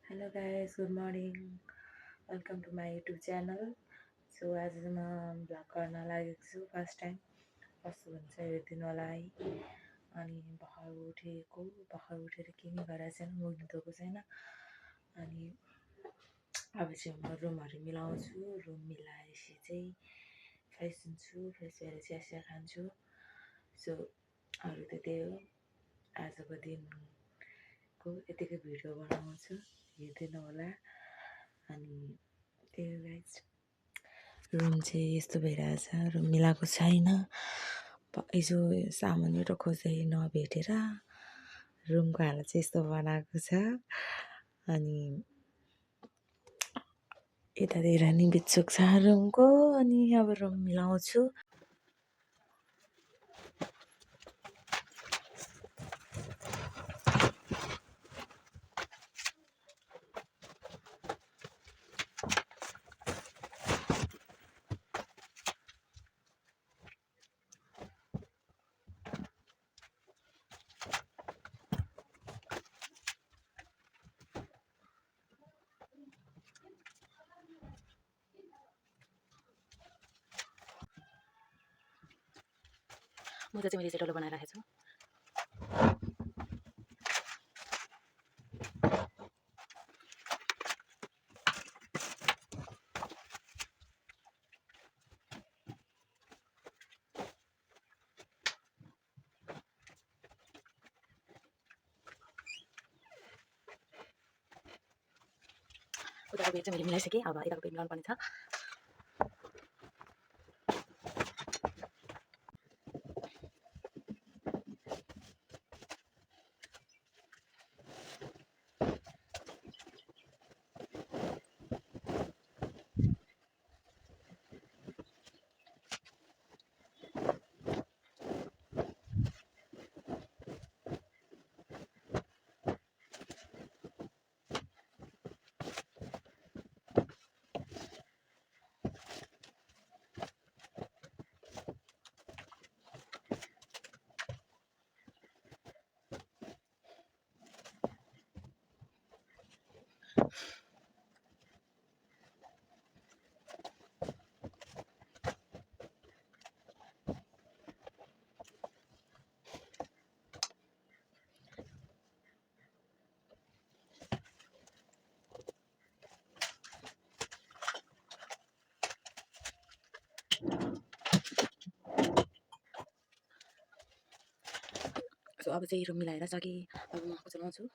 Hello guys, good morning. Welcome to my YouTube channel. So आज म vlog गर्न लागेको छु फर्स्ट टाइम। कस्तो हुन्छ हेरिदिनु होला है। अनि भर्खर उठेर केही गरेको छैन, मुख धोएको छैन। अनि अब चाहिँ म रुमहरू मिलाउँछु। रुम मिलाएपछि चाहिँ फ्रेस हुन्छु। फ्रेस भएर चिया खान्छु। सो अरू त त्यही हो। आजको दिनको यतिकै भिडियो बनाउँछु, हेरिदिनु होला। अनि त्यही हो गाइज, रुम चाहिँ यस्तो भइरहेछ। रुम मिलाएको छैन। हिजो सामानहरू खोज्दै नभेटेर रुमको हालत चाहिँ यस्तो बनाएको छ। अनि यतातिर नि बिचुक छ रुमको। अनि अब रुम मिलाउँछु। मुजा चाहिँ मैले सेटोलो बनाएर राखेको छु। उताको बेड चाहिँ मैले मिलाइसकेँ। अब यताको बेड मिलाउनु पर्ने छ। सो अब चाहिँ रुम मिलाएर सकेँ। अब म आएको चलाउँछु।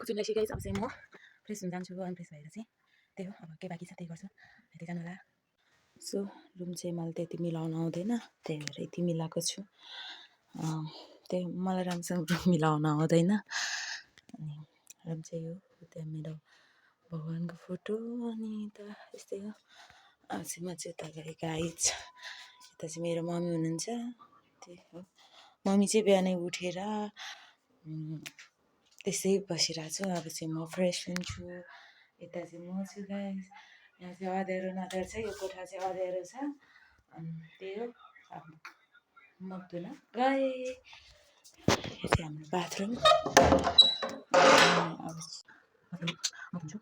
कुचुनलाई सिकाइ अब चाहिँ म फ्रेस हुन जान्छु। अनि फ्रेस भएर चाहिँ त्यही हो, अब के बाँकी छ त्यही गर्छु। हेर्दै जानु होला। सो रुम चाहिँ मलाई त्यति मिलाउन आउँदैन, त्यही भएर यति मिलाएको छु। त्यही मलाई राम्रोसँग रुम मिलाउन आउँदैन। अनि रुम चाहिँ यो, त्यहाँ मेरो भगवान्को फोटो। अनि त यस्तै हो। अब चाहिँ म चाहिँ यता गएँ गाइज। यता चाहिँ मेरो मम्मी हुनुहुन्छ। त्यही हो, मम्मी चाहिँ बिहानै उठेर त्यसै बसिरहेको छु। अब चाहिँ म फ्रेस हुन्छु। यता चाहिँ म छु गाइज। यहाँ चाहिँ अँध्यारो नँध्यारो छ। यो कोठा चाहिँ अँध्यारो छ। अनि त्यही हो, अब मुख धुन गएँ। यो चाहिँ हाम्रो बाथरुम। अब म धुन्छु।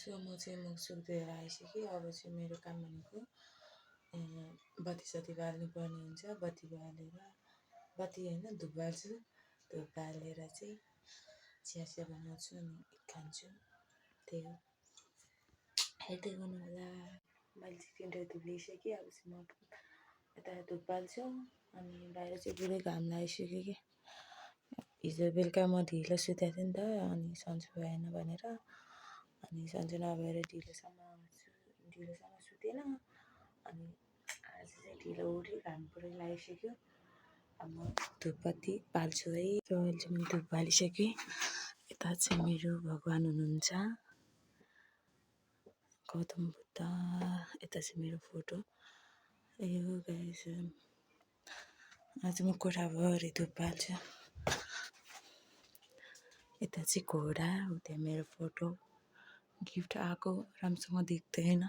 सो म चाहिँ मुखसुख धोएर आइसकेँ। अब चाहिँ मेरो काम भनेको बत्ती सत्ती बाल्नु पर्ने हुन्छ। बत्ती बालेर, बत्ती होइन धुप बाल्छु। धुप बालेर चाहिँ चिया बनाउँछु अनि खान्छु। त्यही हो, हेर्दै गर्नु होला। मैले चिकन धुप लिइसकेँ। अब चाहिँ म यता धुप बाल्छु अनि बाहिर चाहिँ पुरै घाम लागिसक्यो कि हिजो बेलुका म ढिलो सुतेको थिएँ नि त अनि सन्चो भएन भनेर अनि सन्चो नभएर ढिलोसम्म सुतेन अनि आज चाहिँ ढिलो उठेँ घाम पुरै लागिसक्यो। अब म धुपबत्ती बाल्छु है। त्यो अहिले चाहिँ मैले धुप बालिसकेँ। यता चाहिँ मेरो भगवान् हुनुहुन्छ गौतम बुद्ध। यता चाहिँ मेरो फोटो यो गाइस। आज म कोठाभरि धुप बाल्छु। यता चाहिँ घोडा हो त्यहाँ मेरो फोटो गिफ्ट आएको राम्रोसँग देख्दैन।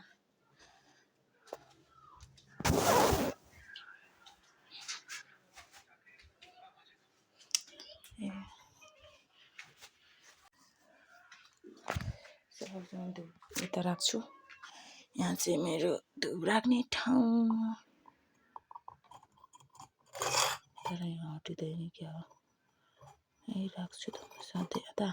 सबैजना धुप यता राख्छु। यहाँ चाहिँ मेरो धुप राख्ने ठाउँ। तर यहाँ हटिँदैन क्या हो। यहीँ राख्छु त सधैँ यता।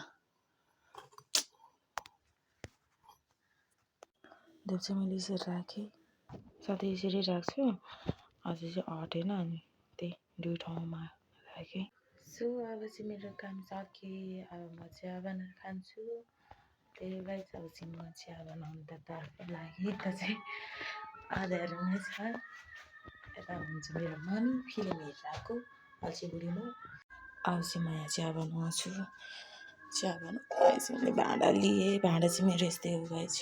धुप चाहिँ मैले यसरी राखेँ। सधैँ यसरी राख्छु। आज चाहिँ हटेन अनि त्यही दुई ठाउँमा राखेँ। सो अब चाहिँ मेरो काम सकेँ। अब म चिया बनाएर खान्छु। त्यही गाइस अब चाहिँ म चिया बनाउनु त तर्फ लागेँ। यता चाहिँ आधाहरू नै छ। यता हुनुहुन्छ मेरो मम्मी फिल्म हेरिरहेको अल्छी बुढीमा। अब चाहिँ म यहाँ चिया बनाउँछु। चिया बनाउँदा चाहिँ मैले भाँडा लिएँ। भाँडा चाहिँ मेरो यस्तै हो गाइस।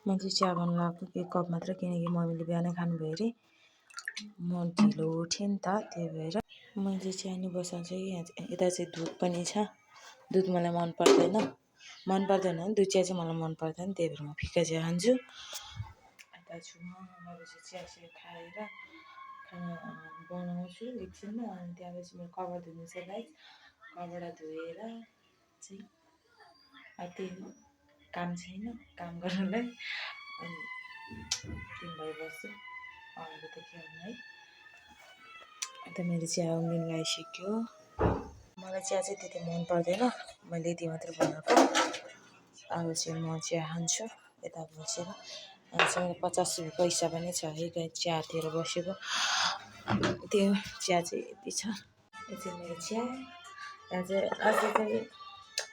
म चाहिँ चिया बनाउनु लगाएको 1 कप मात्र किनकि मम्मीले बिहानै खानुभयो अरे। म ढिलो उठेँ नि त त्यही भएर मैले चिया नि बसाल्छु कि यता चाहिँ दुध पनि छ। दुध मलाई मन पर्दैन भने दुध चिया चाहिँ मलाई मन पर्दैन त्यही भएर म फिका चिया खान्छु। यता छु म अब चाहिँ चिया खाएर खाना बनाउँछु एकछिनमा अनि त्यहाँपछि मेरो कपडा धुनु छ गाइस। कपडा धोएर चाहिँ त्यही काम छैन काम गर्नलाई अनि दिन भइबस्छु। अरू त के भन्नु है। यता मेरो चिया उम्लिनु लागिसक्यो। मलाई चिया चाहिँ त्यति मन पर्दैन। मैले यति मात्र बनाएको। अब चाहिँ म चिया खान्छु यता बसेर। यहाँ चाहिँ 50 रुपियाँ पैसा पनि छ है गाइस चियातिर बसेको। त्यो चिया चाहिँ यति छ। यो चाहिँ मेरो चिया। यहाँ चाहिँ आज चाहिँ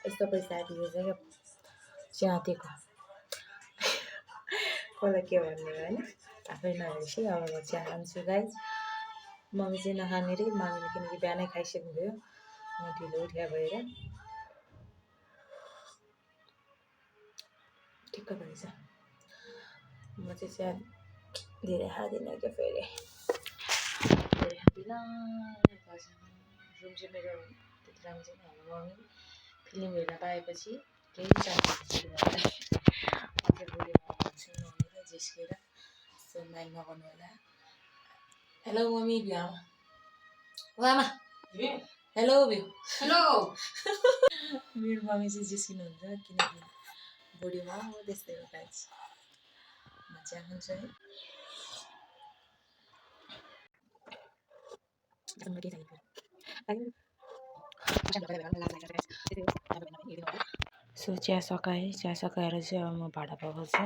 यस्तो पैसा आइपुगेको छ क्या चिया दिएको। कसलाई के भन्ने होइन आफै नहेर्छु। अब म चिया खान्छु गाइस। मम्मी चाहिँ नखाने रे। मम्मीले किनकि बिहानै खाइसक्नुभयो म ढिलो उठेको भएर। ठिक्क भएछ। म चाहिँ चिया धेरै खाँदिनँ क्या फेरि धेरै खाँदिनँ। रुम चाहिँ मेरो त्यति राम्रो छैन। हाम्रो मम्मी फिल्म हेर्न पाएपछि केही चाहिन्छ जिस्केर माइन्ड नगर्नु होला। हेलो मम्मी भ्यू आमा ओ आमा हेलो भ्यू हेलो। मेरो मम्मी चाहिँ जिस्किनुहुन्छ किनकि बुढीमा हो त्यस्तै हो गाइस। म चिया खान्छु है। सो चिया सकाएँ। चिया सकाएर चाहिँ अब म भाँडा पखाल्छु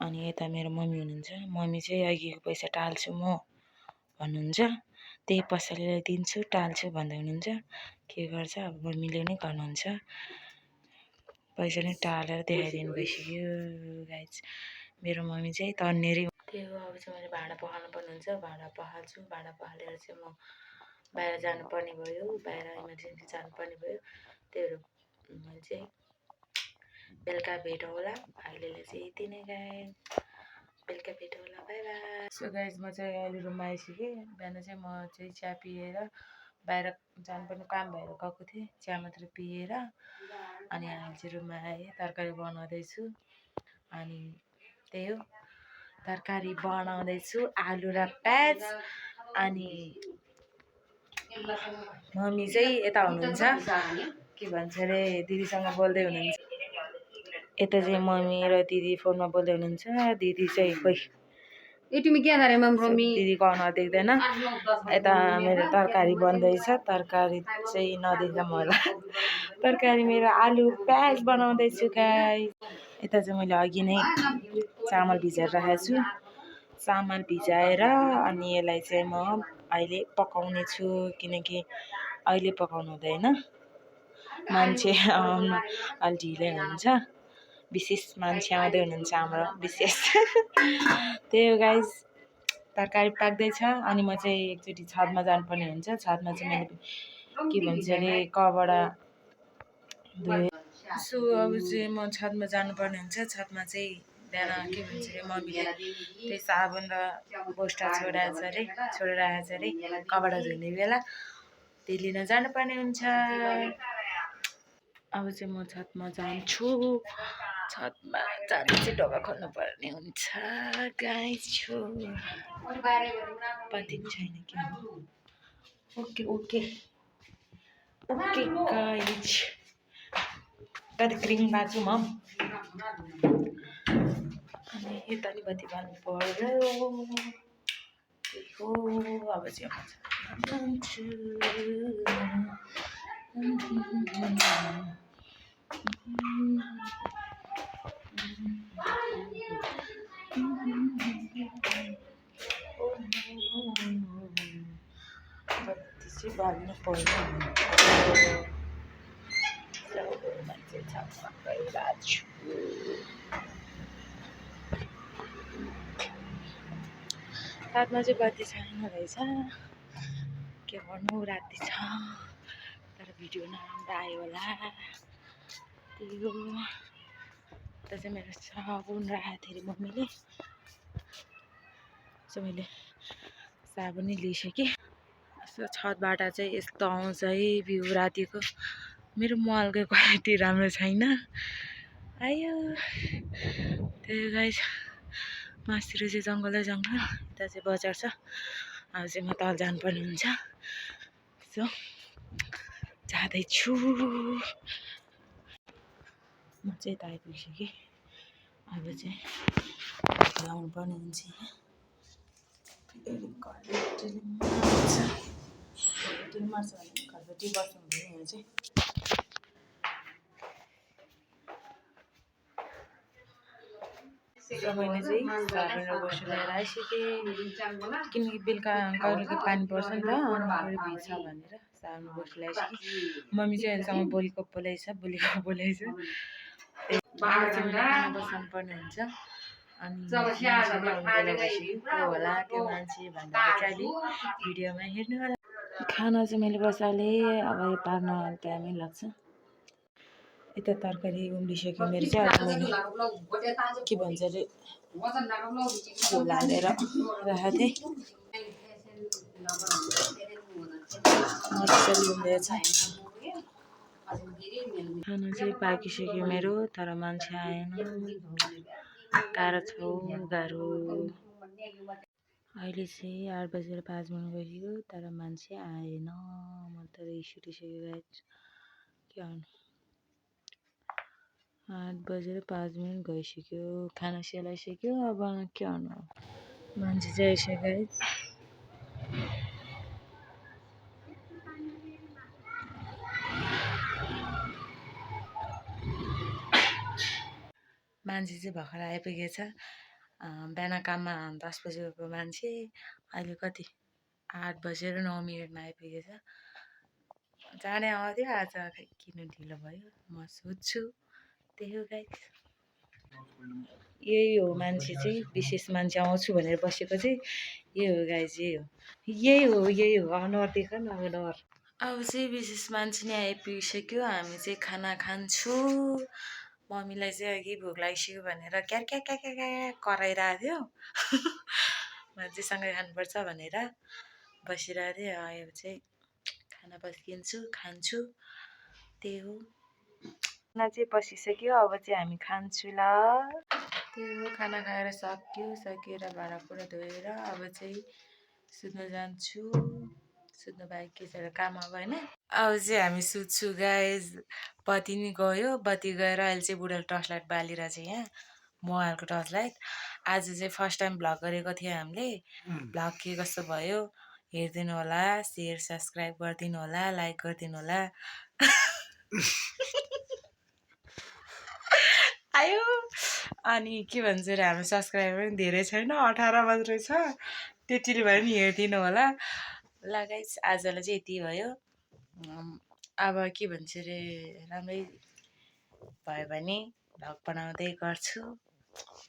अनि यता मेरो मम्मी हुनुहुन्छ। मम्मी चाहिँ अघिको पैसा टाल्छु म भन्नुहुन्छ। त्यही पसलेलाई दिन्छु टाल्छु भन्दै हुनुहुन्छ। के गर्छ अब मम्मीले नै गर्नुहुन्छ। पैसा नै टालेर देखाइदिनु भइसक्यो गाइस। मेरो मम्मी चाहिँ तन्नेरी त्यही हो। अब चाहिँ मैले भाँडा पखाल्नु पर्ने हुन्छ। भाँडा पखाल्छु। भाँडा पखालेर चाहिँ म बाहिर जानुपर्ने भयो। बाहिर इमर्जेन्सी जानुपर्ने भयो। त्यही भएर मैले चाहिँ बेलुका भेट होला। अहिलेलाई चाहिँ यति नै गाइस। बेलुका भेट होला बाई बाई। सो गाइस म चाहिँ अहिले रुममा आइसकेँ। बिहान चाहिँ म चाहिँ चिया पिएर बाहिर जानुपर्ने काम भएर गएको थिएँ। चिया मात्र पिएर अनि अहिले चाहिँ रुममा आएँ। तरकारी बनाउँदैछु अनि त्यही हो तरकारी बनाउँदैछु आलु र प्याज। अनि मम्मी चाहिँ यता हुनुहुन्छ के भन्छ अरे दिदीसँग बोल्दै हुनुहुन्छ। यता चाहिँ मम्मी र दिदी फोनमा बोल्दै हुनुहुन्छ। दिदी चाहिँ खोइ दिदीको अनुहार देख्दैन। यता मेरो तरकारी बन्दैछ। तरकारी चाहिँ नदेख्दा पनि होला। तरकारी मेरो आलु प्याज बनाउँदैछु गाइस। यता चाहिँ मैले अघि नै चामल भिजाएर राखेको छु। चामल भिजाएर अनि यसलाई चाहिँ म अहिले पकाउने छु, किनकि अहिले पकाउनु हुँदैन, मान्छे आउनु अलि ढिलै हुन्छ। विशेष मान्छे आउँदै हुनुहुन्छ हाम्रो विशेष। त्यही हो गाइज, तरकारी पाक्दैछ अनि म चाहिँ एकचोटि छतमा जानुपर्ने हुन्छ। छतमा चाहिँ मैले के भन्छ अरे कबाट धोएँ। सो अब चाहिँ म छतमा जानुपर्ने हुन्छ। छतमा चाहिँ बिहान के भन्छ अरे मम्मीले त्यही साबुन र बोस्टा छोडेर आएछ अरे कपडा धुने बेला, त्यही लिन जानुपर्ने हुन्छ। अब चाहिँ म छतमा जान्छु। छतमा जाने चाहिँ ढोका खोल्नु पर्ने हुन्छ गाइस। छु पति छैन कि ओके ओके ओके गाइस, कति क्रिम बाँच्छु म अनि यता नि बत्ती बाल्नु पर्यो। हो अब चाहिँ म जान्छु। बत्ती चाहिँ बाल्नु पर्यो। मान्छे छापमा गइरहेको छु। रातमा चाहिँ बत्ती छैन रहेछ, के गर्नु, राति छ तर भिडियो नराम्रो आयो होला, त्यही हो। उता चाहिँ मेरो साबुन राखेको थियो अरे मम्मीले, सो मैले साबुन नै लिइसकेँ। यसो छतबाट चाहिँ यस्तो आउँछ है भ्यू रातिको। मेरो मोबाइलको क्वालिटी राम्रो छैन आयो, त्यही गाइस। मासतिर चाहिँ जङ्गलै जङ्गल, यता चाहिँ बजार छ। अब चाहिँ म तल जानुपर्ने हुन्छ, सो जाँदैछु। म चाहिँ यता आइपुगिसकेँ। अब चाहिँ लाउनु पर्ने हुन्छ। मार्छ भने घरपट्टि बस्नु हुँदैन यहाँ चाहिँ। मैले चाहिँ साबुन र बोसो लिएर आइसकेँ, किनकि बेलुका कहिलेको पानी पर्छ नि त, अनि भिज्छ भनेर साबुन बोसो ल्याइसकेँ। मम्मी चाहिँ अहिलेसम्म बोलीको बोलाइछ। खाना बसाउनु पर्ने हुन्छ अनि को होला त्यो मान्छे भन्दा चाहिँ अहिले भिडियोमा हेर्नु होला। खाना चाहिँ मैले बसालेँ, अब यो पार्न टाइमै लाग्छ। यता तरकारी उम्लिसक्यो मेरो चाहिँ। आज मैले के भन्छ अरे झोल हालेर राखेको थिएँ, मजाले उम्लिएछ। खाना चाहिँ पाकिसक्यो मेरो, तर मान्छे आएन। गाह्रो छ गाह्रो। अहिले चाहिँ 8:05 गइसक्यो तर मान्छे आएन। म त रिस उठिसक्यो गाइस, के गर्नु। 8:05 गइसक्यो, खाना सेलाइसक्यो, अब के गर्नु। मान्छे चाहिँ आइसक्यो गाइस। मान्छे चाहिँ भर्खर आइपुगेछ। बिहान काममा 10 बजेको मान्छे अहिले कति 8:09 आइपुगेछ। चाँडै आउँथ्यो, आज खै किन ढिलो भयो म सोध्छु। त्यही हो गाइस, यही हो मान्छे चाहिँ। विशेष मान्छे आउँछु भनेर बसेको चाहिँ यही हो गाइस, यही हो अनुहार देख न, अनुहार। अब चाहिँ विशेष मान्छे नै आइपुगिसक्यो। हामी चाहिँ खाना खान्छु। मम्मीलाई चाहिँ अघि भोक लागिसक्यो भनेर क्या कराइरहेको थियो। मान्छेसँगै खानुपर्छ भनेर बसिरहेको थिएँ। अब चाहिँ खाना पस्किन्छु, खान्छु, त्यही हो। खाना चाहिँ पसिसक्यो, अब चाहिँ हामी खान्छु ल। त्यही हो, खाना खाएर सकिएर भाँडाकुँडा धोएर अब चाहिँ सुत्न जान्छु। सुत्नु बाहेक के छ र, काम अब होइन। अब चाहिँ हामी सुत्छु गाइस। बत्ती नि गयो, बत्ती गएर अहिले चाहिँ बुढाले टर्च लाइट बालेर चाहिँ यहाँ मोबाइलको टर्च लाइट। आज चाहिँ फर्स्ट टाइम भ्लग गरेको थियो हामीले। भ्लग के कस्तो भयो हेरिदिनु होला, सेयर सब्सक्राइब गरिदिनु होला, लाइक गरिदिनु होला। आयो अनि के भन्छ अरे हाम्रो सब्सक्राइबर पनि धेरै छैन 18 मात्रै छ त्यतिले भए पनि हेरिदिनु होला ल गाइस आजलाई चाहिँ यति भयो अब के भन्छ अरे राम्रै भयो भने भ्लग बनाउँदै गर्छु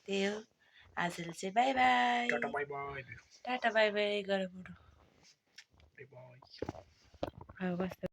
त्यही हो आजलाई चाहिँ by by tata bye by tata bye by गरेर बरु अब कस्तो